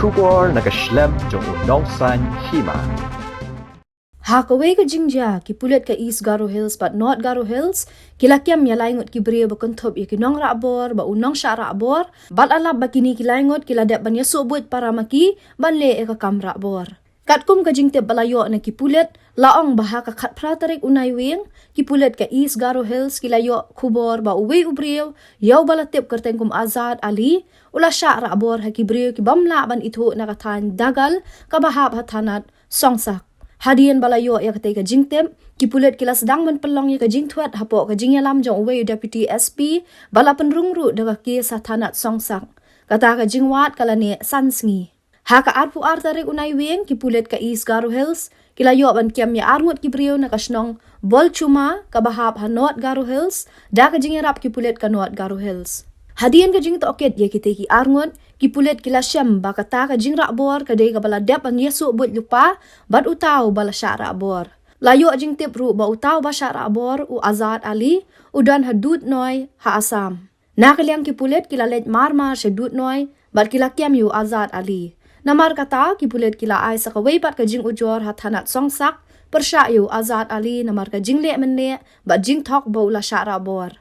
Kubor nakaslem jong unongsan hima. Hakaway ka jingja, kipulit ka East Garo Hills but not Garo Hills, kilakyam ya laingot kibriya bakuntop ya kinong raabor, ba unong siya raabor, bat alap ba kini kilaingot kiladep ban ya subut para maki, ban le e kakam raabor. Katkum ka jingtip balayo na kipulit, laong baha ka katpratarik unay wing, kipulit ka East Garo Hills, kilayo kubor ba uwi ubriyo, yaw balatip kerteng kum Azad Ali, ula siya raabor ha kibriyo kibamla ban ito nakatan dagal, kabahab hatanat songsak. Hadian balayo ya katay ka jingtip, kipulit kilas dang man pelong ya ka jingtwat hapo ka jingyalam jong uwe Deputy SP, bala penrungru daga ki sa tanat songsak. Kata ka jingwat kalani sansngi. Haka arpu artarik unay wing, kipulit ka East Garo Hills, kilayo ban kiam ya arngot kibriyo na kasnong bol chuma, kabahap ha North Garo Hills, da ka jingyarap kipulit ka North Garo Hills. Hadian ka jing toket ya kitay ki arngot, kipulit kila siyam baka ta ka jing rakbor kaday ka baladep ang yesu but lupa, bat utaw bala siya rakbor. Layo jing tipru ba utaw ba siya rakbor u Azad Ali, udan ha Dutnoy ha Asam. Nakaliang kipulit kilalet marmar siya Dutnoy, bat kilakyam yu Azad Ali. Namar kata kipulit kila ay sa kawaypat ka jing ujor hat hanat songsak, persya yu Azad Ali namar ka jing le men le, bat jing tok ba ula siya rakbor.